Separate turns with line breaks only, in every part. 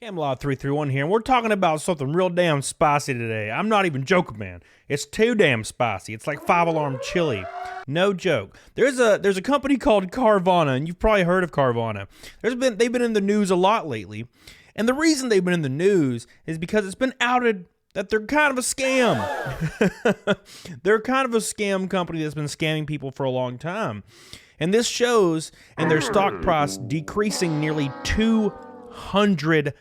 Camelot 331 here, and we're talking about something real damn spicy today. I'm not even joking, man. It's too damn spicy. It's like 5-alarm chili. No joke. There's a company called Carvana, and you've probably heard of Carvana. They've been in the news a lot lately, and the reason they've been in the news is because it's been outed that they're kind of a scam. They're kind of a scam company that's been scamming people for a long time. And this shows in their stock price decreasing nearly $200.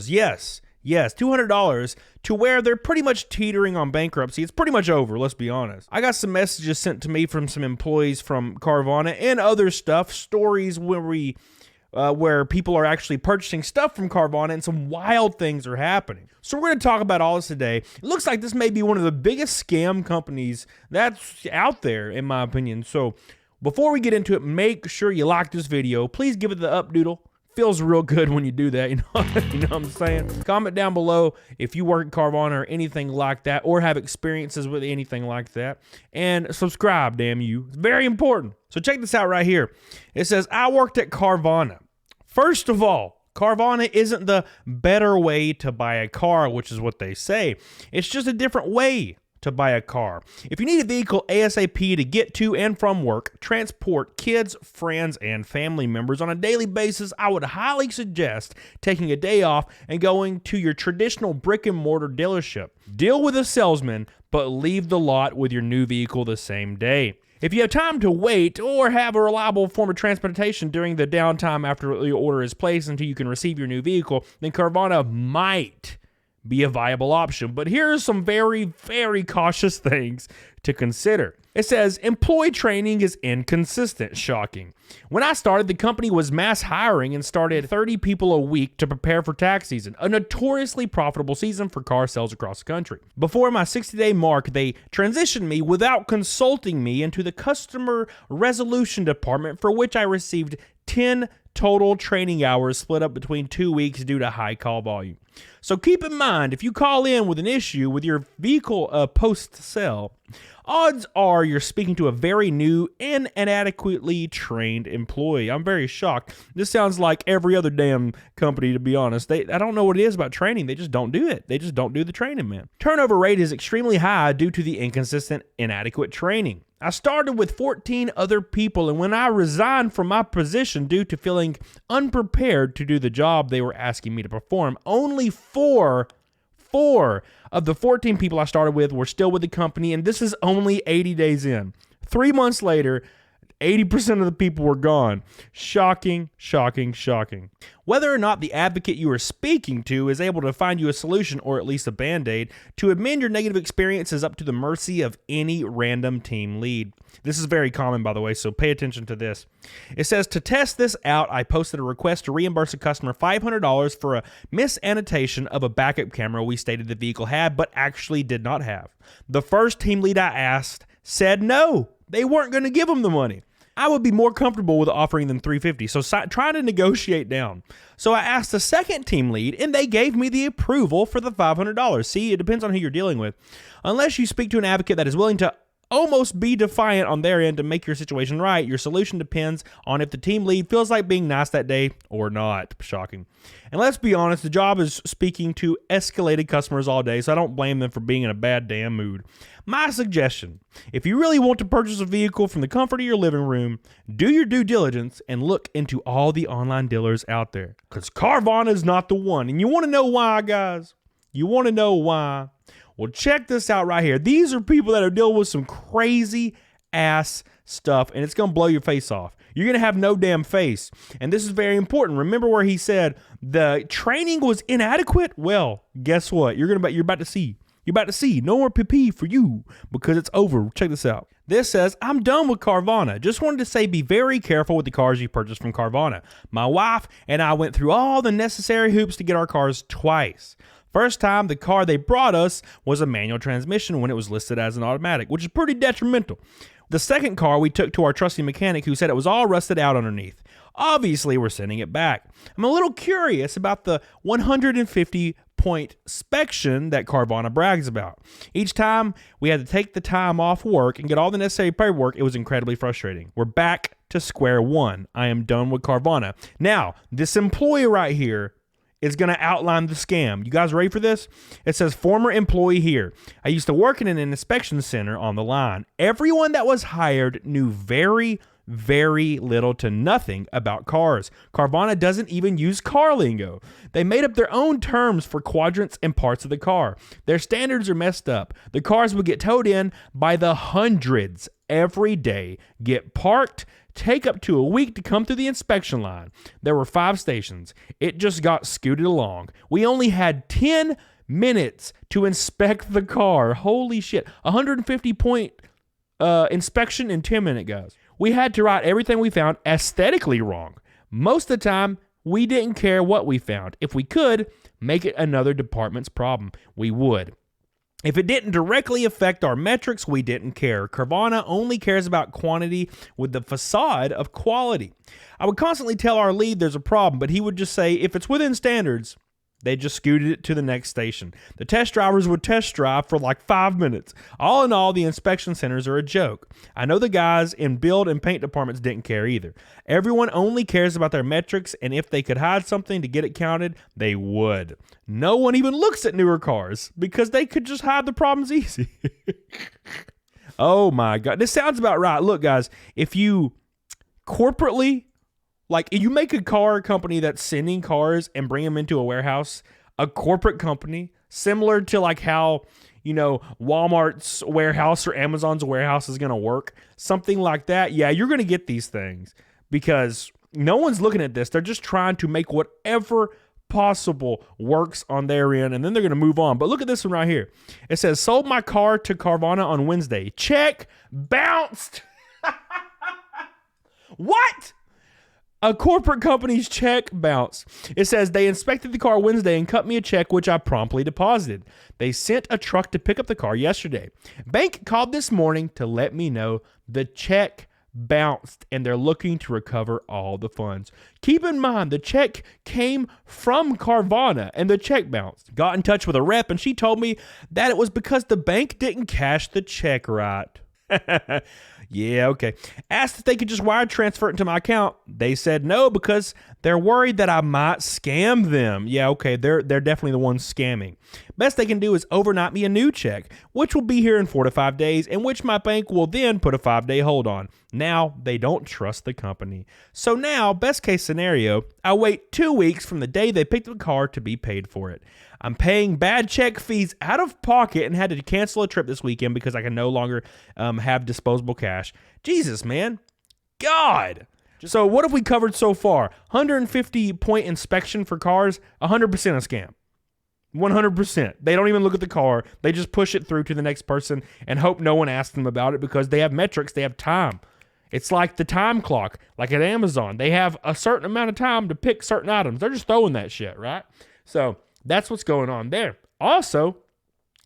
Yes, $200 to where they're pretty much teetering on bankruptcy. It's pretty much over, let's be honest. I got some messages sent to me from some employees from Carvana and other stuff, stories where people are actually purchasing stuff from Carvana and some wild things are happening. So we're going to talk about all this today. It looks like this may be one of the biggest scam companies that's out there, in my opinion. So before we get into it, make sure you like this video. Please give it the up doodle. Feels real good when you do that, you know what I'm saying? Comment down below if you work at Carvana or anything like that, or have experiences with anything like that. And subscribe, damn you. It's very important. So check this out right here. It says, I worked at Carvana. First of all, Carvana isn't the better way to buy a car, which is what they say. It's just a different way to buy a car. If you need a vehicle ASAP to get to and from work, transport kids, friends, and family members on a daily basis, I would highly suggest taking a day off and going to your traditional brick and mortar dealership. Deal with a salesman, but leave the lot with your new vehicle the same day. If you have time to wait or have a reliable form of transportation during the downtime after the order is placed until you can receive your new vehicle, then Carvana might be a viable option. But here are some very, very cautious things to consider. It says, employee training is inconsistent. Shocking. When I started, the company was mass hiring and started 30 people a week to prepare for tax season, a notoriously profitable season for car sales across the country. Before my 60-day mark, they transitioned me without consulting me into the customer resolution department, for which I received 10 total training hours split up between 2 weeks due to high call volume. So keep in mind, if you call in with an issue with your vehicle post-sale, odds are you're speaking to a very new and inadequately trained employee. I'm very shocked. This sounds like every other damn company, to be honest. I don't know what it is about training. They just don't do it. They just don't do the training, man. Turnover rate is extremely high due to the inconsistent, inadequate training. I started with 14 other people, and when I resigned from my position due to feeling unprepared to do the job they were asking me to perform, only four of the 14 people I started with were still with the company, and this is only 80 days in. 3 months later, 80% of the people were gone. Shocking, shocking, shocking. Whether or not the advocate you are speaking to is able to find you a solution, or at least a band-aid, to amend your negative experience is up to the mercy of any random team lead. This is very common, by the way, so pay attention to this. It says, to test this out, I posted a request to reimburse a customer $500 for a misannotation of a backup camera we stated the vehicle had, but actually did not have. The first team lead I asked said no, they weren't going to give them the money. I would be more comfortable with offering them $350, so trying to negotiate down. So I asked the second team lead, and they gave me the approval for the $500. See, it depends on who you're dealing with. Unless you speak to an advocate that is willing to almost be defiant on their end to make your situation right, your solution depends on if the team lead feels like being nice that day or not. Shocking. And let's be honest, the job is speaking to escalated customers all day, so I don't blame them for being in a bad damn mood. My suggestion, if you really want to purchase a vehicle from the comfort of your living room, do your due diligence and look into all the online dealers out there, because Carvana is not the one. And you want to know why, guys? You want to know why? Well, check this out right here. These are people that are dealing with some crazy ass stuff, and it's going to blow your face off. You're going to have no damn face. And this is very important. Remember where he said the training was inadequate? Well, guess what? You're about to see. You're about to see no more PP for you, because it's over. Check this out. This says, I'm done with Carvana. Just wanted to say be very careful with the cars you purchase from Carvana. My wife and I went through all the necessary hoops to get our cars twice. First time, the car they brought us was a manual transmission when it was listed as an automatic, which is pretty detrimental. The second car we took to our trusty mechanic, who said it was all rusted out underneath. Obviously, we're sending it back. I'm a little curious about the 150-point inspection that Carvana brags about. Each time we had to take the time off work and get all the necessary paperwork, it was incredibly frustrating. We're back to square one. I am done with Carvana. Now, this employee right here is going to outline the scam. You guys ready for this? It says, former employee here. I used to work in an inspection center on the line. Everyone that was hired knew very little to nothing about cars. Carvana doesn't even use car lingo. They made up their own terms for quadrants and parts of the car. Their standards are messed up. The cars would get towed in by the hundreds every day, get parked, take up to a week to come through the inspection line. There were 5 stations. It just got scooted along. We only had 10 minutes to inspect the car. Holy shit. 150 point inspection in 10 minutes, guys. We had to write everything we found aesthetically wrong. Most of the time, we didn't care what we found. If we could make it another department's problem, we would. If it didn't directly affect our metrics, we didn't care. Carvana only cares about quantity with the facade of quality. I would constantly tell our lead there's a problem, but he would just say, if it's within standards, they just scooted it to the next station. The test drivers would test drive for like 5 minutes. All in all, the inspection centers are a joke. I know the guys in build and paint departments didn't care either. Everyone only cares about their metrics, and if they could hide something to get it counted, they would. No one even looks at newer cars because they could just hide the problems easy. Oh my God. This sounds about right. Look, guys, if you corporately, like, you make a car company that's sending cars and bring them into a warehouse, a corporate company, similar to like how, you know, Walmart's warehouse or Amazon's warehouse is going to work, something like that. Yeah, you're going to get these things because no one's looking at this. They're just trying to make whatever possible works on their end, and then they're going to move on. But look at this one right here. It says, sold my car to Carvana on Wednesday. Check bounced. What? A corporate company's check bounced. It says they inspected the car Wednesday and cut me a check, which I promptly deposited. They sent a truck to pick up the car yesterday. Bank called this morning to let me know the check bounced and they're looking to recover all the funds. Keep in mind, the check came from Carvana and the check bounced. Got in touch with a rep and she told me that it was because the bank didn't cash the check right. Yeah, okay. Asked if they could just wire transfer it into my account. They said no because they're worried that I might scam them. Yeah, okay, they're definitely the ones scamming. Best they can do is overnight me a new check, which will be here in 4 to 5 days, and which my bank will then put a 5-day hold on. Now, they don't trust the company. So now, best case scenario, I wait 2 weeks from the day they picked up the car to be paid for it. I'm paying bad check fees out of pocket and had to cancel a trip this weekend because I can no longer have disposable cash. Jesus, man. God. So what have we covered so far? 150 point inspection for cars, 100% a scam. 100%. They don't even look at the car. They just push it through to the next person and hope no one asks them about it because they have metrics. They have time. It's like the time clock, like at Amazon. They have a certain amount of time to pick certain items. They're just throwing that shit, right? So that's what's going on there. Also,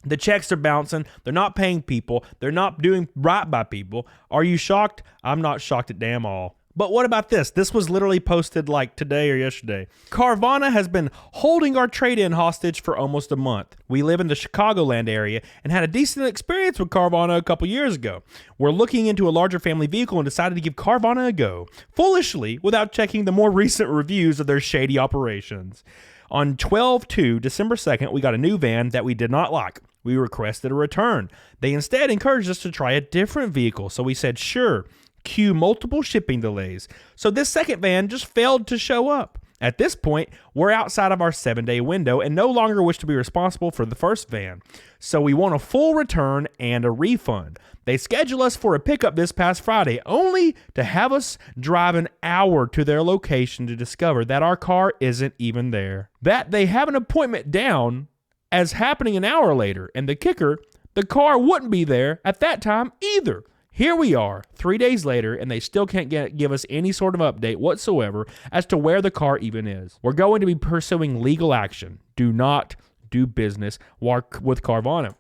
the checks are bouncing. They're not paying people. They're not doing right by people. Are you shocked? I'm not shocked at damn all. But what about this? This was literally posted like today or yesterday. Carvana has been holding our trade-in hostage for almost a month. We live in the Chicagoland area and had a decent experience with Carvana a couple years ago. We're looking into a larger family vehicle and decided to give Carvana a go, foolishly, without checking the more recent reviews of their shady operations. On 12/2, December 2nd, we got a new van that we did not like. We requested a return. They instead encouraged us to try a different vehicle, so we said sure. Cue multiple shipping delays. So this second van just failed to show up. At this point, we're outside of our 7-day window and no longer wish to be responsible for the first van. So we want a full return and a refund. They schedule us for a pickup this past Friday, only to have us drive an hour to their location to discover that our car isn't even there. That they have an appointment down as happening an hour later, and the kicker, the car wouldn't be there at that time either. Here we are, 3 days later, and they still can't give us any sort of update whatsoever as to where the car even is. We're going to be pursuing legal action. Do not do business with Carvana.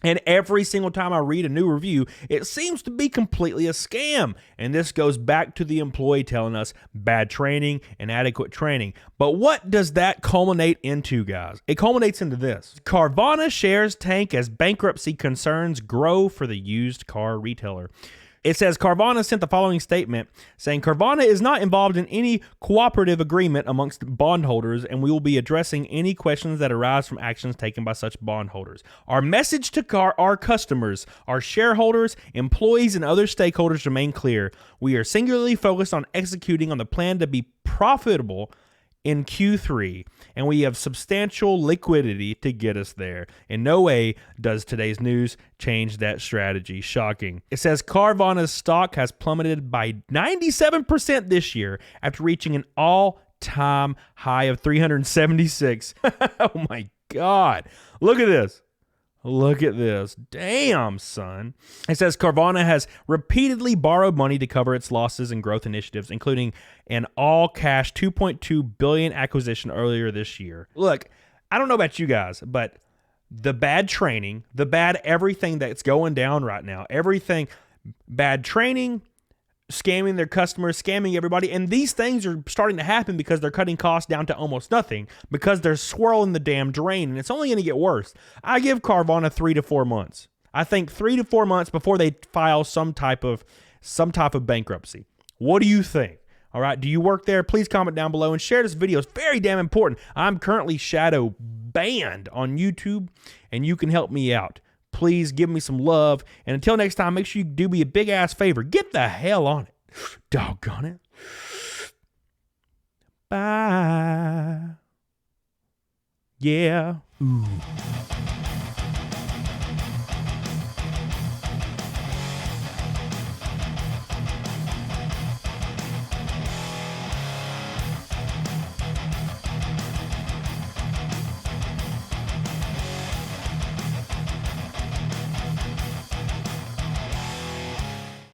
And every single time I read a new review, it seems to be completely a scam. And this goes back to the employee telling us bad training, inadequate training. But what does that culminate into, guys? It culminates into this. Carvana shares tank as bankruptcy concerns grow for the used car retailer. It says Carvana sent the following statement saying Carvana is not involved in any cooperative agreement amongst bondholders, and we will be addressing any questions that arise from actions taken by such bondholders. Our message to our customers, our shareholders, employees, and other stakeholders remain clear. We are singularly focused on executing on the plan to be profitable in Q3, and we have substantial liquidity to get us there. In no way does today's news change that strategy. Shocking. It says Carvana's stock has plummeted by 97% this year after reaching an all-time high of 376. Oh my God. Look at this. Look at this. Damn, son. It says Carvana has repeatedly borrowed money to cover its losses and growth initiatives, including an all-cash $2.2 billion acquisition earlier this year. Look, I don't know about you guys, but the bad training, the bad everything that's going down right now, everything, bad training, scamming their customers, scamming everybody. And these things are starting to happen because they're cutting costs down to almost nothing because they're swirling the damn drain, and it's only going to get worse. I give Carvana 3 to 4 months. I think 3 to 4 months before they file some type of bankruptcy. What do you think? All right. Do you work there? Please comment down below and share this video. It's very damn important. I'm currently shadow banned on YouTube, and you can help me out. Please give me some love. And until next time, make sure you do me a big ass favor. Get the hell on it. Doggone it. Bye. Yeah. Ooh.